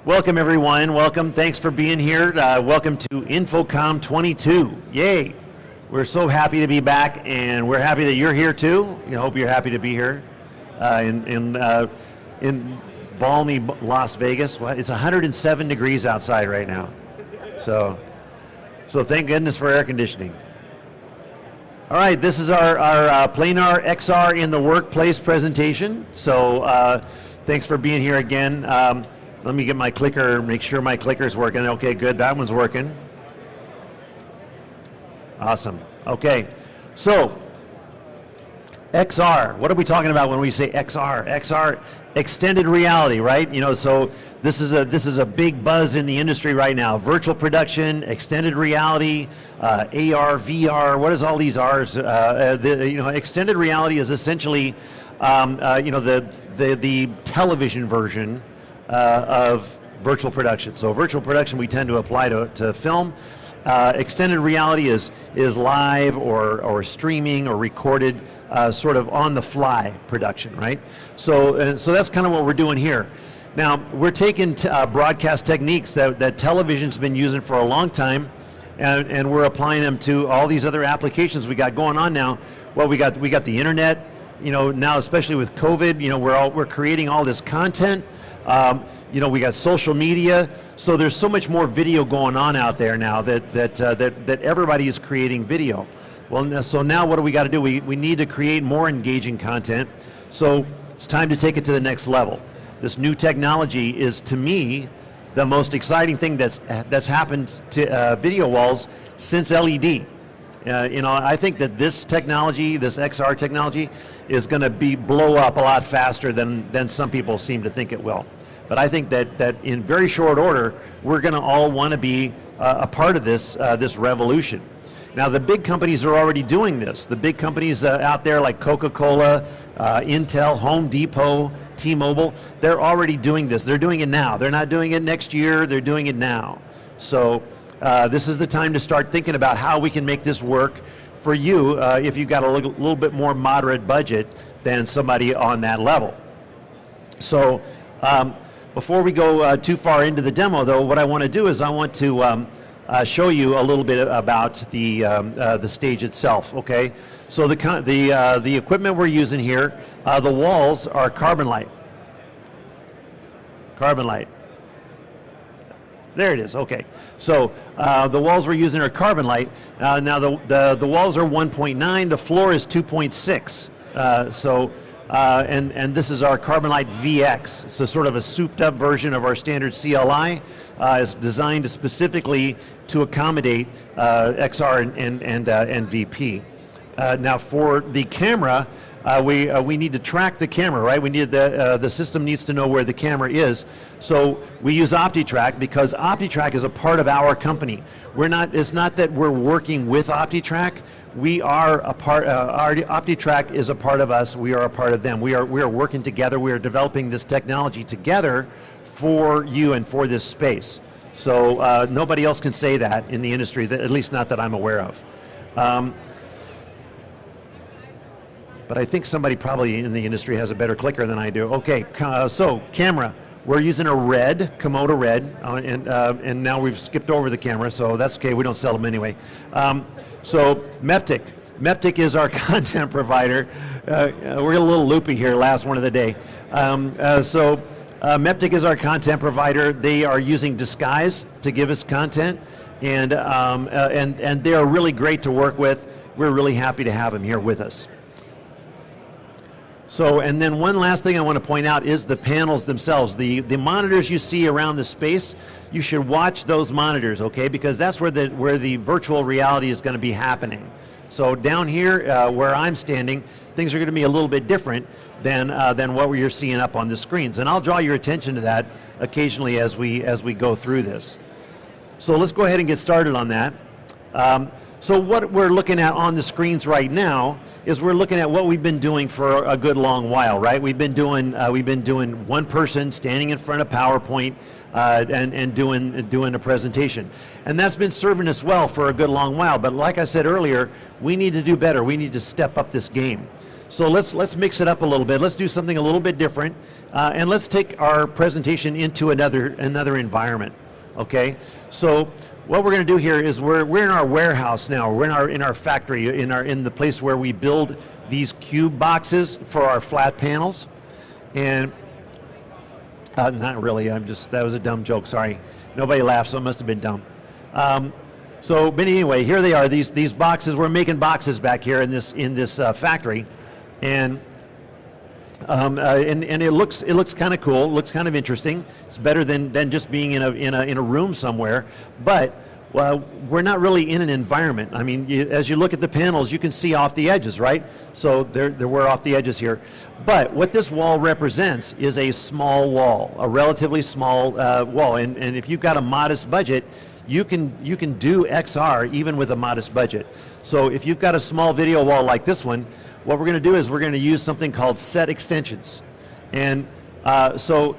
Welcome everyone, welcome, thanks for being here. Welcome to InfoComm 22, yay. We're so happy to be back and we're happy that you're here too. I hope you're happy to be here in balmy Las Vegas. It's 107 degrees outside right now. So thank goodness for air conditioning. All right, this is our Planar XR in the workplace presentation. So thanks for being here again. Let me get my clicker, make sure my clicker's working. Okay, good, that one's working. Awesome, okay. So, XR, what are we talking about when we say XR? XR, extended reality, right? So this is a big buzz in the industry right now. Virtual production, extended reality, AR, VR, what is all these R's? Extended reality is essentially, the television version of virtual production. So virtual production we tend to apply to film. Extended reality is live or streaming or recorded sort of on the fly production, right? So that's kind of what we're doing here. Now we're taking broadcast techniques that television's been using for a long time, and we're applying them to all these other applications we got going on now. Well, we got the internet. Now especially with COVID, we're creating all this content. We got social media, so there's so much more video going on out there now that everybody is creating video. Well, so now what do we got to do? We need to create more engaging content. So it's time to take it to the next level. This new technology is, to me, the most exciting thing that's happened to video walls since LED. I think that this technology, this XR technology, is going to blow up a lot faster than some people seem to think it will. But I think that in very short order, we're going to all want to be a part of this revolution. Now, the big companies are already doing this. The big companies out there like Coca-Cola, Intel, Home Depot, T-Mobile, they're already doing this. They're doing it now. They're not doing it next year. They're doing it now. So this is the time to start thinking about how we can make this work for you if you've got a little bit more moderate budget than somebody on that level. So before we go too far into the demo, though, what I want to do is I want to show you a little bit about the stage itself. Okay, so the equipment we're using here, the walls are carbon light. Carbon light. There it is. Okay, so the walls we're using are carbon light. Now the walls are 1.9. The floor is 2.6. And this is our Carbon Light VX. It's a sort of a souped up version of our standard CLI. It's designed specifically to accommodate XR and VP. Now for the camera, we need to track the camera, right? We need the system needs to know where the camera is. So we use OptiTrack because OptiTrack is a part of our company. It's not that we're working with OptiTrack. We are a part. OptiTrack is a part of us. We are a part of them. We are working together. We are developing this technology together for you and for this space. So nobody else can say that in the industry, at least not that I'm aware of. But I think somebody probably in the industry has a better clicker than I do. Okay, so camera. We're using a red, Komodo red, and now we've skipped over the camera, so that's okay, we don't sell them anyway. So Meptic. Meptic is our content provider. We're a little loopy here, last one of the day. Meptic is our content provider. They are using Disguise to give us content, and they are really great to work with. We're really happy to have them here with us. So, and then one last thing I want to point out is the panels themselves. The monitors you see around the space, you should watch those monitors, okay? Because that's where the virtual reality is going to be happening. So down here, where I'm standing, things are going to be a little bit different than what you're seeing up on the screens. And I'll draw your attention to that occasionally as we go through this. So let's go ahead and get started on that. So what we're looking at on the screens right now is we're looking at what we've been doing for a good long while, right? We've been doing one person standing in front of PowerPoint and doing a presentation, and that's been serving us well for a good long while. But like I said earlier, we need to do better. We need to step up this game. So let's mix it up a little bit. Let's do something a little bit different, and let's take our presentation into another environment. Okay, so what we're going to do here is we're in our warehouse now. We're in our factory, in the place where we build these cube boxes for our flat panels. And not really. That was a dumb joke. Sorry, nobody laughed, so it must have been dumb. But anyway, here they are. These boxes. We're making boxes back here in this factory, and it looks kind of cool. It looks kind of interesting. It's better than just being in a room somewhere. But we're not really in an environment. I mean, as you look at the panels, you can see off the edges, right? So we're off the edges here. But what this wall represents is a small wall, a relatively small wall. And if you've got a modest budget, you can do XR even with a modest budget. So if you've got a small video wall like this one, what we're going to do is we're going to use something called set extensions. And so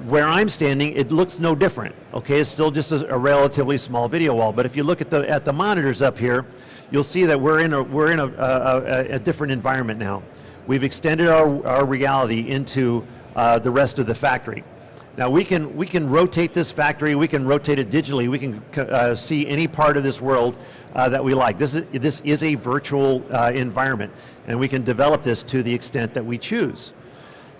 where I'm standing, it looks no different. Okay, it's still just a relatively small video wall. But if you look at the monitors up here, you'll see that we're in a different environment now. We've extended our reality into the rest of the factory. Now we can rotate this factory. We can rotate it digitally. We can see any part of this world that we like. This is a virtual environment, and we can develop this to the extent that we choose.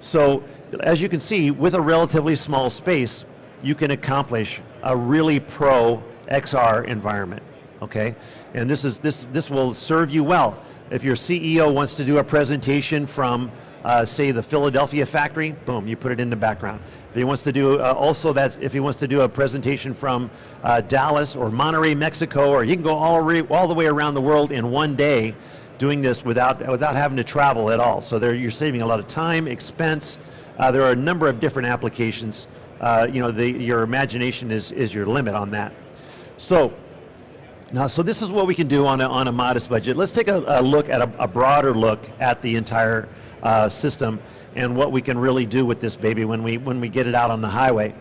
So as you can see, with a relatively small space, you can accomplish a really pro XR environment. Okay, and this will serve you well. If your CEO wants to do a presentation from say the Philadelphia factory, boom, you put it in the background. If he wants to do if he wants to do a presentation from Dallas or Monterrey, Mexico, or you can go all the way around the world in one day, doing this without having to travel at all. So you're saving a lot of time, expense. There are a number of different applications. Your imagination is your limit on that. So this is what we can do on a modest budget. Let's take a look at a broader look at the entire system and what we can really do with this baby when we get it out on the highway.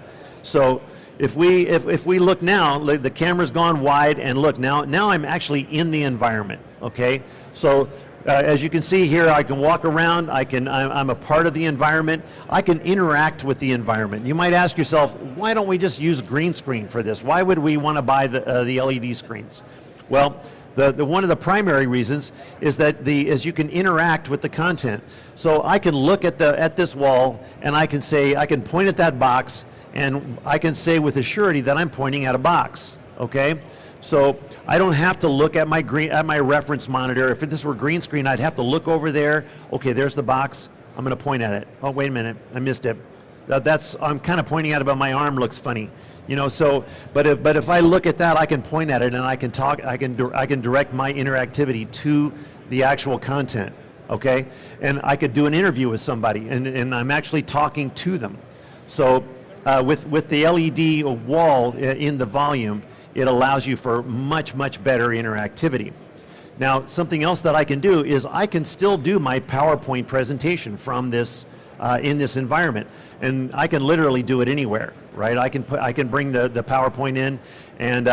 So if we look now, the camera's gone wide, and look now I'm actually in the environment. Okay, so as you can see here, I can walk around. I'm a part of the environment. I can interact with the environment. You might ask yourself, why don't we just use green screen for this? Why would we want to buy the LED screens? Well, one of the primary reasons is that as you can interact with the content. So I can look at this wall, and I can point at that box, and I can say with a surety that I'm pointing at a box. Okay, so I don't have to look at my reference monitor. If this were green screen, I'd have to look over there. Okay, there's the box. I'm going to point at it. Oh, wait a minute, I missed it. I'm kind of pointing at it, but my arm looks funny. So but if I look at that, I can point at it, and I can talk. I can direct my interactivity to the actual content. Okay, and I could do an interview with somebody, and I'm actually talking to them. So with the LED wall in the volume, it allows you for much better interactivity. Now, something else that I can do is I can still do my PowerPoint presentation from this in this environment, and I can literally do it anywhere, right? I can bring the PowerPoint in, and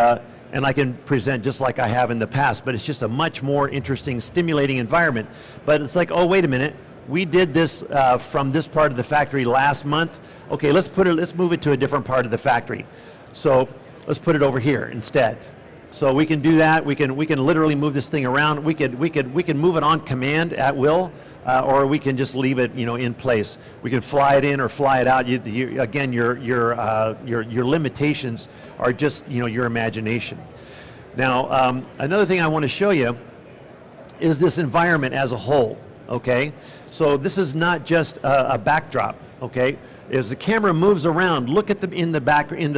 I can present just like I have in the past, but it's just a much more interesting, stimulating environment. But it's like, oh, wait a minute, we did this from this part of the factory last month. Okay, let's move it to a different part of the factory. So let's put it over here instead. So we can do that. We can literally move this thing around. We can move it on command at will, or we can just leave it, in place. We can fly it in or fly it out. Again, your limitations are just, your imagination. Now, another thing I want to show you is this environment as a whole. Okay, so this is not just a backdrop. Okay, as the camera moves around, look at into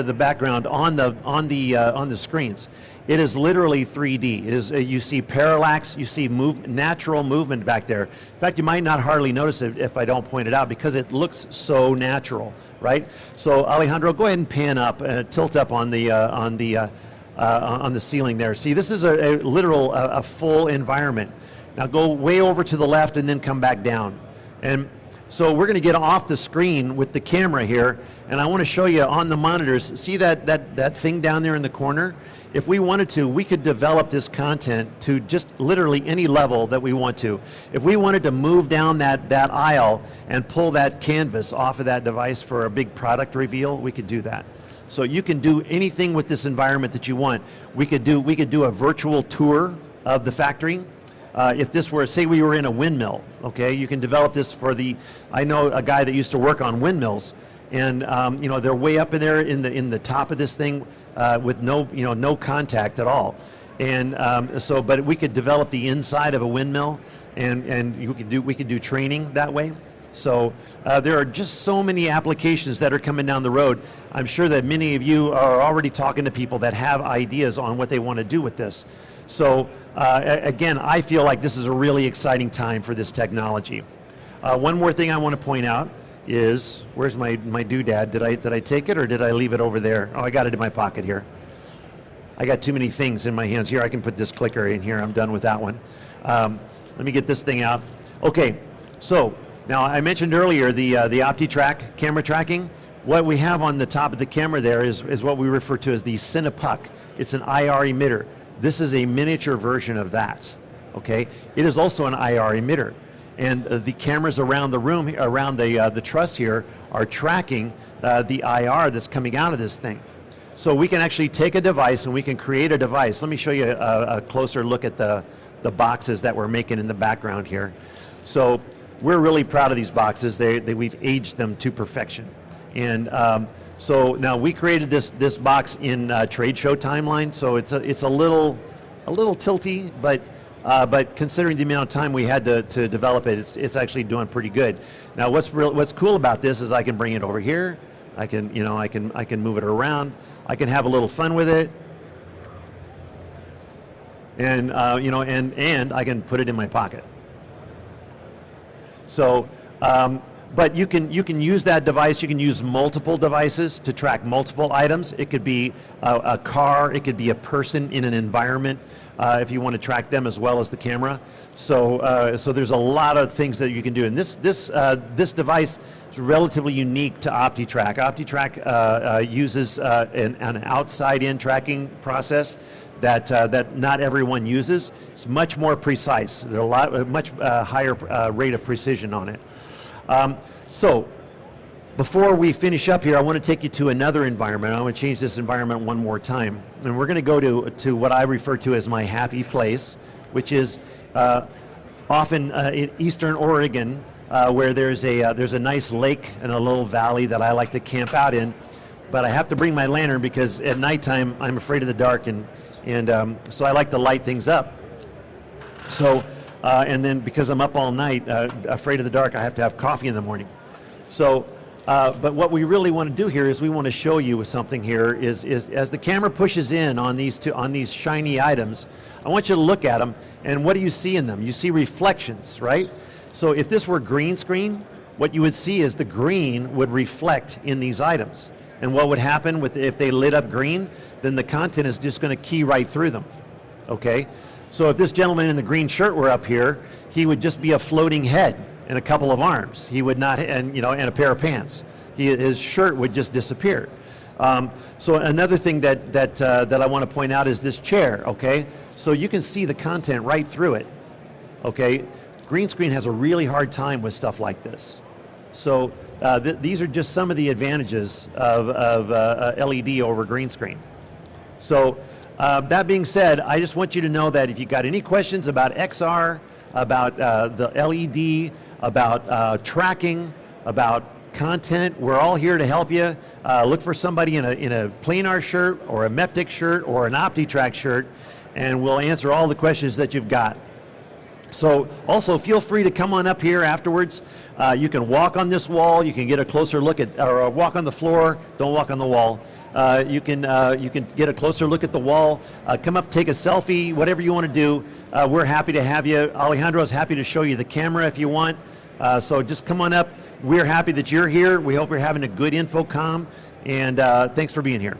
the background on the screens. It is literally 3D. It is you see parallax, you see natural movement back there. In fact, you might not hardly notice it if I don't point it out, because it looks so natural, right? So Alejandro, go ahead and pan up, tilt up on the ceiling there. See, this is a literal full environment. Now go way over to the left and then come back down. And So we're going to get off the screen with the camera here, and I want to show you on the monitors. See that thing down there in the corner? If we wanted to, we could develop this content to just literally any level that we want to. If we wanted to move down that aisle and pull that canvas off of that device for a big product reveal, we could do that. So you can do anything with this environment that you want. We could do a virtual tour of the factory. If this were, say we were in a windmill, okay, you can develop this for I know a guy that used to work on windmills, and you know, they're way up in there in the top of this thing with no contact at all. And but we could develop the inside of a windmill, and we could do training that way. So there are just so many applications that are coming down the road. I'm sure that many of you are already talking to people that have ideas on what they want to do with this. So again, I feel like this is a really exciting time for this technology. One more thing I want to point out is, where's my doodad? Did I take it, or did I leave it over there? Oh, I got it in my pocket here. I got too many things in my hands here. I can put this clicker in here. I'm done with that one. Let me get this thing out. Okay, so now I mentioned earlier the OptiTrack camera tracking. What we have on the top of the camera there is what we refer to as the Cinepuck. It's an IR emitter. This is a miniature version of that, okay? It is also an IR emitter. And the cameras around the room, around the truss here, are tracking the IR that's coming out of this thing. So we can actually take a device and we can create a device. Let me show you a closer look at the boxes that we're making in the background here. So we're really proud of these boxes. We've aged them to perfection. And so now we created this box in trade show timeline. So it's a little tilty, but considering the amount of time we had to develop it, it's actually doing pretty good. Now what's cool about this is I can bring it over here. I can move it around. I can have a little fun with it. And and I can put it in my pocket. So but you can use that device. You can use multiple devices to track multiple items. It could be a car. It could be a person in an environment if you want to track them as well as the camera. So so there's a lot of things that you can do. And this device is relatively unique to OptiTrack. OptiTrack uses an outside-in tracking process that not everyone uses. It's much more precise. There's a much higher rate of precision on it. So before we finish up here, I want to take you to another environment. I want to change this environment one more time. And we're going to go to what I refer to as my happy place, which is often in eastern Oregon, where there's a nice lake and a little valley that I like to camp out in. But I have to bring my lantern because at nighttime I'm afraid of the dark, and so I like to light things up. So and then because I'm up all night, afraid of the dark, I have to have coffee in the morning. So, but what we really want to do here is we want to show you something here is as the camera pushes in on these shiny items, I want you to look at them, and what do you see in them? You see reflections, right? So if this were green screen, what you would see is the green would reflect in these items. And what would happen if they lit up green, then the content is just going to key right through them, okay? So if this gentleman in the green shirt were up here, he would just be a floating head and a couple of arms. He would not, and a pair of pants. His shirt would just disappear. So another thing that I want to point out is this chair. Okay, so you can see the content right through it. Okay, green screen has a really hard time with stuff like this. So these are just some of the advantages of LED over green screen. So. That being said, I just want you to know that if you got any questions about XR, about the LED, about tracking, about content, we're all here to help you. Look for somebody in a Planar shirt or a Meptic shirt or an OptiTrack shirt, and we'll answer all the questions that you've got. So also feel free to come on up here afterwards. You can walk on this wall. You can get a closer look at, or walk on the floor. Don't walk on the wall. You can get a closer look at the wall. Come up, take a selfie, whatever you want to do. We're happy to have you. Alejandro's happy to show you the camera if you want. So just come on up. We're happy that you're here. We hope you're having a good InfoComm, and thanks for being here.